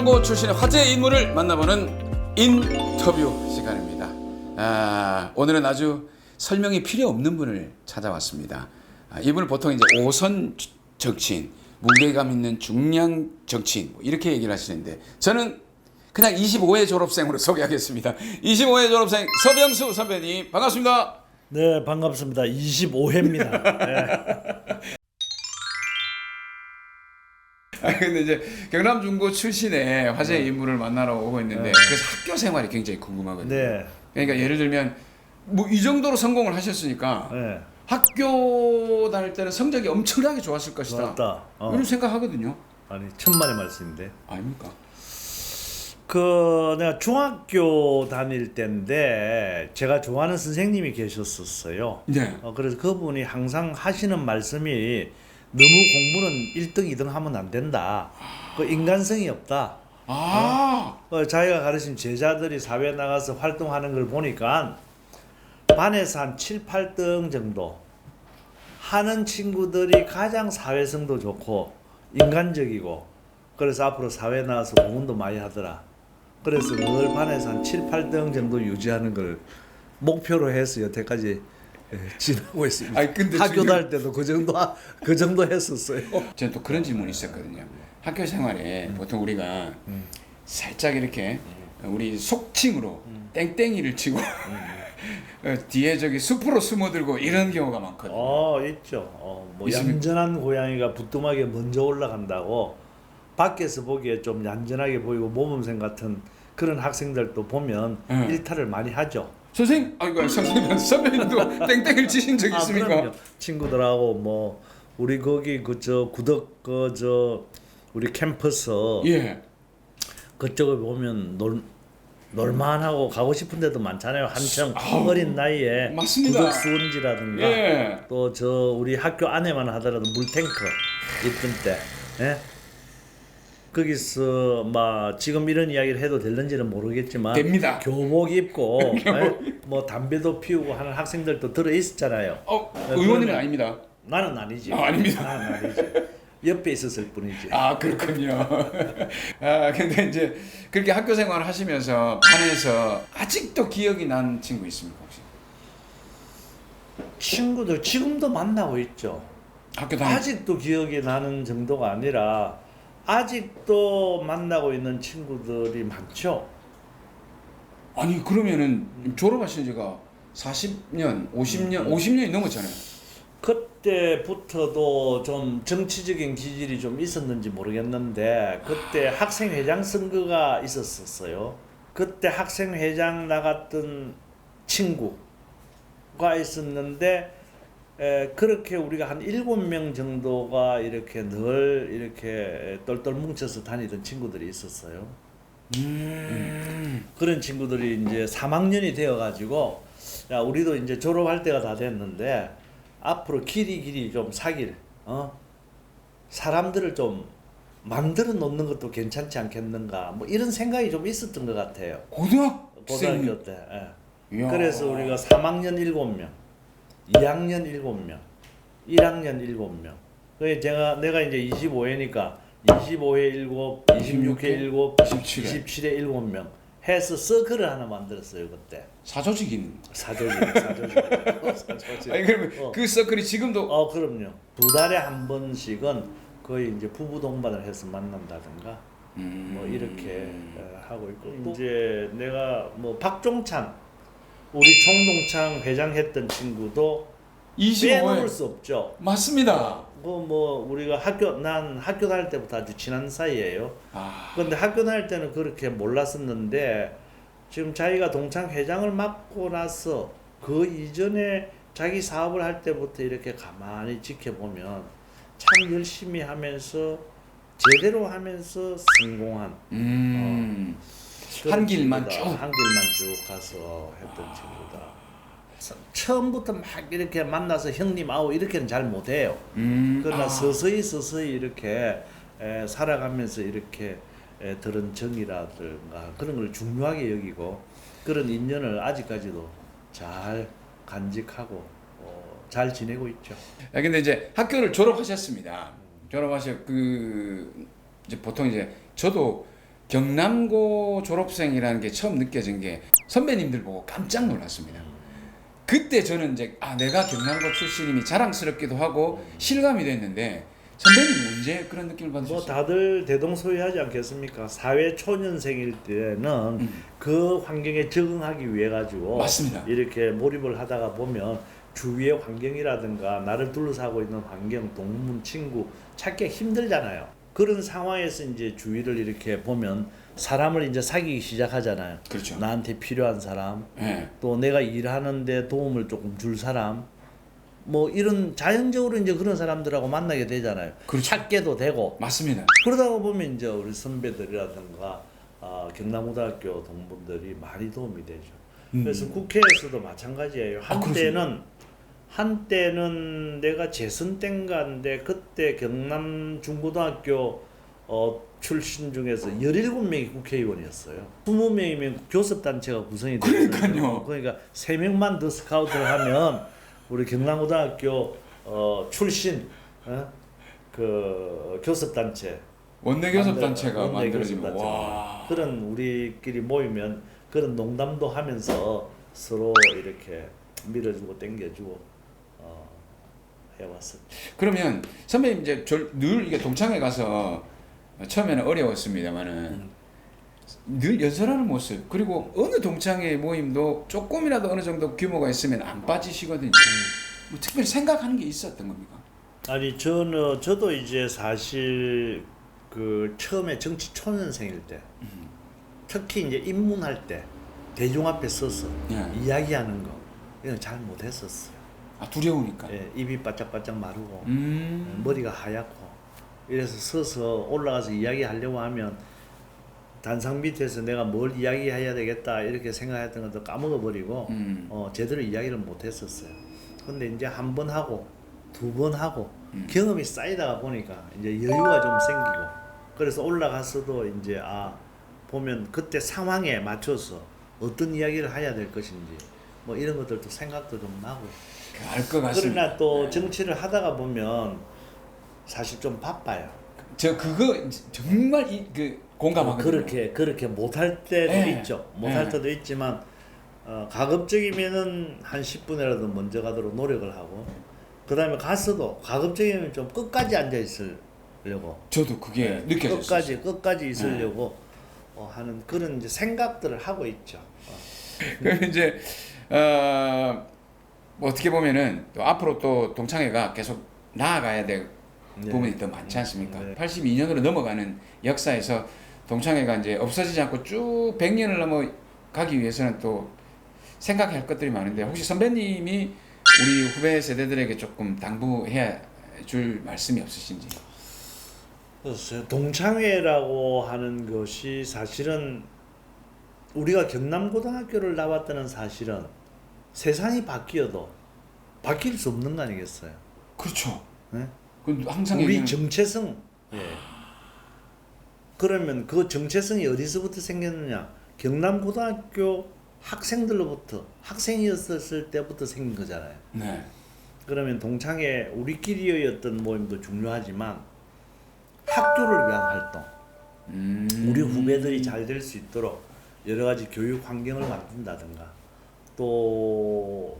경남중고 출신의 화제의 인물을 만나보는 인터뷰 시간입니다. 오늘은 아주 설명이 필요 없는 분을 찾아왔습니다. 이분을 보통 이제 오선 정치인, 무게감 있는 중량 정치인 이렇게 얘기를 하시는데 저는 그냥 25회 졸업생으로 소개하겠습니다. 25회 졸업생 서병수 선배님 반갑습니다. 네, 반갑습니다. 25회입니다. 네. 근데 이제 경남중고 출신의 화제의 인물을 만나러 오고 있는데 그래서 학교 생활이 굉장히 궁금하거든요. 네. 그러니까 예를 들면 뭐 이 정도로 성공을 하셨으니까 네. 학교 다닐 때는 성적이 엄청나게 좋았을 것이다. 맞다. 이런 생각하거든요. 아니, 천만의 말씀인데. 아닙니까? 내가 중학교 다닐 때인데 제가 좋아하는 선생님이 계셨었어요. 네. 그래서 그분이 항상 하시는 말씀이 너무 공부는 1등, 2등 하면 안 된다. 그 인간성이 없다. 자기가 가르친 제자들이 사회에 나가서 활동하는 걸 보니까 반에서 한 7, 8등 정도 하는 친구들이 가장 사회성도 좋고 인간적이고 그래서 앞으로 사회에 나가서 공부도 많이 하더라. 그래서 늘 반에서 한 7, 8등 정도 유지하는 걸 목표로 해서 여태까지 지나고 있습니다. 아니, 근데 학교 지금- 다닐 때도 그 정도 했었어요. 저는 또 그런 질문이 있었거든요. 학교 생활에 보통 우리가 살짝 이렇게 우리 속칭으로 땡땡이를 치고 뒤에 저기 숲으로 숨어들고 이런 경우가 많거든요. 있죠. 뭐 있습니까? 얌전한 고양이가 부뚜막에 먼저 올라간다고 밖에서 보기에 좀 얌전하게 보이고 모범생 같은 그런 학생들도 보면 일탈을 많이 하죠. 선생님, 선배님도 땡땡이를 치신 적 있습니까? 그럼요. 친구들하고 뭐 우리 거기 구덕 우리 캠퍼스 예. 그쪽에 보면 놀만하고 가고 싶은 데도 많잖아요. 한창 어린 나이에 맞습니다. 구덕 수원지라든가 예. 또 우리 학교 안에만 하더라도 물탱크 있던 때 예? 거기서 막 지금 이런 이야기를 해도 될는지는 모르겠지만 됩니다. 교복 입고 예? 뭐 담배도 피우고 하는 학생들도 들어 있었잖아요. 의원님은 그러면- 아닙니다. 나는 아니지. 아닙니다. 나는 아니지. 옆에 있었을 뿐이지. 그렇군요. 근데 이제 그렇게 학교 생활을 하시면서 반에서 아직도 기억이 난 친구 있습니까 혹시? 친구들 지금도 만나고 있죠. 학교 다닐 아직도 기억이 나는 정도가 아니라 아직도 만나고 있는 친구들이 많죠. 아니 그러면은 졸업하신 지가 40년, 50년이 넘었잖아요. 그때부터도 좀 정치적인 기질이 좀 있었는지 모르겠는데 그때 학생회장 선거가 있었어요. 그때 학생회장 나갔던 친구가 있었는데 그렇게 우리가 한 7명 정도가 이렇게 늘 이렇게 똘똘 뭉쳐서 다니던 친구들이 있었어요. 그런 친구들이 이제 3학년이 되어가지고 야 우리도 이제 졸업할 때가 다 됐는데 앞으로 길이 좀 사귈 사람들을 좀 만들어 놓는 것도 괜찮지 않겠는가 뭐 이런 생각이 좀 있었던 것 같아요. 고등학교 때. 이야. 그래서 우리가 3학년 7명, 2학년 7명, 1학년 7명. 그래서 내가 이제 25회니까 25회 7, 26회 7, 27회 7명 해서 서클을 하나 만들었어요 그때. 사조직인. 사조직. 아니 그러면 그 서클이 지금도 그럼요. 2달에 한 번씩은 거의 이제 부부 동반을 해서 만난다든가 뭐 이렇게 하고 있고 또 이제 내가 뭐 박종찬 우리 총동창 회장했던 친구도 25회 빼놓을 수 없죠. 맞습니다. 뭐 우리가 난 학교 다닐 때부터 아주 친한 사이예요. 그런데 학교 다닐 때는 그렇게 몰랐었는데 지금 자기가 동창 회장을 맡고 나서 그 이전에 자기 사업을 할 때부터 이렇게 가만히 지켜보면 참 열심히 하면서 제대로 하면서 성공한 한 길만 쭉 가서 했던 친구다. 처음부터 막 이렇게 만나서 형님 아우 이렇게는 잘 못해요. 그러나 서서히 이렇게 살아가면서 이렇게 들은 정이라든가 그런 걸 중요하게 여기고 그런 인연을 아직까지도 잘 간직하고 잘 지내고 있죠. 근데 이제 학교를 졸업하셨습니다. 졸업하셔 이제 보통 이제 저도 경남고 졸업생이라는 게 처음 느껴진 게 선배님들 보고 깜짝 놀랐습니다. 그때 저는 이제 내가 경남고 출신임이 자랑스럽기도 하고 실감이 됐는데 선배님은 언제 그런 느낌을 받으셨어요? 뭐 다들 대동소이하지 않겠습니까? 사회 초년생일 때는 그 환경에 적응하기 위해 가지고 맞습니다. 이렇게 몰입을 하다가 보면 주위의 환경이라든가 나를 둘러싸고 있는 환경, 동문, 친구 찾기 힘들잖아요. 그런 상황에서 이제 주위를 이렇게 보면 사람을 이제 사귀기 시작하잖아요. 그렇죠. 나한테 필요한 사람, 네. 또 내가 일하는데 도움을 조금 줄 사람, 뭐 이런 자연적으로 이제 그런 사람들하고 만나게 되잖아요. 그렇죠. 찾게도 되고. 맞습니다. 그러다가 보면 이제 우리 선배들이라든가 경남고등학교 동문들이 많이 도움이 되죠. 그래서 국회에서도 마찬가지예요. 한때는 내가 재선 땐가인데 그때 경남 중고등학교 출신 중에서 17명이 국회의원이었어요. 20명이면 교섭단체가 구성이 됐어요. 그러니까요. 그러니까 3명만 더 스카우트를 하면 우리 경남고등학교 출신 그 교섭단체 원내교섭단체가 원내 만들어지면 교섭단체가 와. 그런 우리끼리 모이면 그런 농담도 하면서 서로 이렇게 밀어주고 당겨주고 해왔었죠. 그러면 선배님 이제 늘 이게 동창회 가서 처음에는 어려웠습니다만은 늘 연설하는 모습 그리고 어느 동창회 모임도 조금이라도 어느 정도 규모가 있으면 안 빠지시거든요. 뭐 특별히 생각하는 게 있었던 겁니까? 아니 저도 이제 사실 그 처음에 정치 초년생일 때 특히 이제 입문할 때 대중 앞에 서서 이야기하는 거 이건 잘 못했었어요. 두려우니까. 예, 입이 바짝바짝 마르고 머리가 하얗고 이래서 서서 올라가서 이야기하려고 하면 단상 밑에서 내가 뭘 이야기해야 되겠다 이렇게 생각했던 것도 까먹어버리고 제대로 이야기를 못했었어요. 근데 이제 한 번 하고 두 번 하고 경험이 쌓이다가 보니까 이제 여유가 좀 생기고 그래서 올라가서도 이제 보면 그때 상황에 맞춰서 어떤 이야기를 해야 될 것인지 뭐 이런 것들도 생각도 좀 나고 알 것 같습니다. 그러나 또 정치를 하다가 보면 사실 좀 바빠요. 저 그거 정말 공감하거든요. 그렇게 못할 때도 네. 있죠. 못할 네. 때도 있지만 가급적이면은 한 10분이라도 먼저 가도록 노력을 하고 그다음에 가서도 가급적이면 좀 끝까지 앉아 있으려고. 저도 그게 느껴졌어요. 끝까지 있으려고 하는 그런 이제 생각들을 하고 있죠. 그럼 이제 뭐 어떻게 보면은 또 앞으로 또 동창회가 계속 나아가야 될 부분이 더 많지 않습니까? 네. 82년으로 넘어가는 역사에서 동창회가 이제 없어지지 않고 쭉 100년을 넘어가기 위해서는 또 생각해야 할 것들이 많은데 혹시 선배님이 우리 후배 세대들에게 조금 당부해야 줄 말씀이 없으신지? 그래서 동창회라고 하는 것이 사실은 우리가 경남고등학교를 나왔다는 사실은 세상이 바뀌어도 바뀔 수 없는 거 아니겠어요? 그렇죠. 네? 항상 우리 얘기하는- 정체성. 그러면 그 정체성이 어디서부터 생겼느냐? 경남고등학교 학생들로부터 학생이었을 때부터 생긴 거잖아요. 네. 그러면 동창회 우리끼리의 어떤 모임도 중요하지만 학교를 위한 활동, 우리 후배들이 잘 될 수 있도록 여러 가지 교육 환경을 만든다든가 또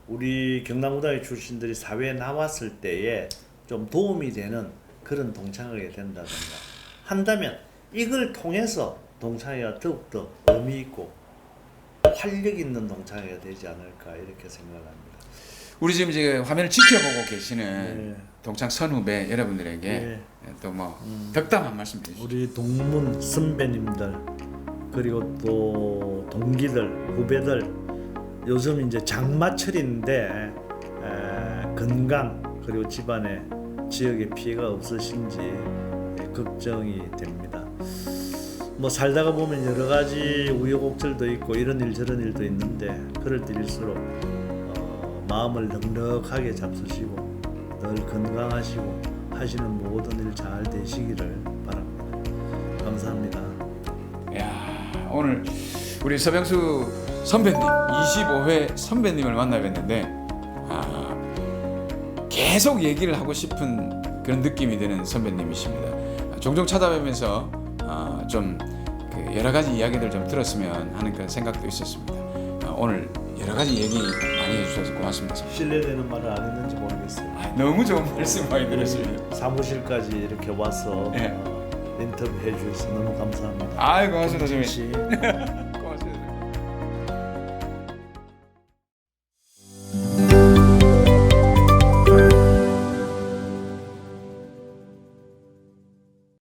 우리 경남고등학교 출신들이 사회에 나왔을 때에 좀 도움이 되는 그런 동창회가 된다든가 한다면 이걸 통해서 동창회가 더욱더 의미 있고 활력 있는 동창회가 되지 않을까 이렇게 생각합니다. 우리 지금 이제 화면을 지켜보고 계시는 네. 동창 선후배 여러분들에게 네. 또 뭐 덕담 한 말씀 해주시죠. 우리 동문 선배님들 그리고 또 동기들 후배들 요즘 이제 장마철인데 건강 그리고 집안에 지역에 피해가 없으신지 걱정이 됩니다. 뭐 살다가 보면 여러 가지 우여곡절도 있고 이런 일 저런 일도 있는데 그럴 때일수록 마음을 넉넉하게 잡수시고 늘 건강하시고 하시는 모든 일 잘 되시기를 바랍니다. 감사합니다. 야, 오늘 우리 서병수 선배님 25회 선배님을 만나 뵀는데 계속 얘기를 하고 싶은 그런 느낌이 드는 선배님이십니다. 종종 찾아뵈면서 좀 그 여러 가지 이야기들 좀 들었으면 하는 그런 생각도 있었습니다. 오늘 여러 가지 얘기 많이 해주셔서 고맙습니다. 신뢰되는 말을 안 했는지 모르겠어요. 너무 좋은 말씀 많이 들었습니다. 사무실까지 이렇게 와서 예. 인터뷰해 주셔서 너무 감사합니다. 아이 고맙습니다, 김진 씨.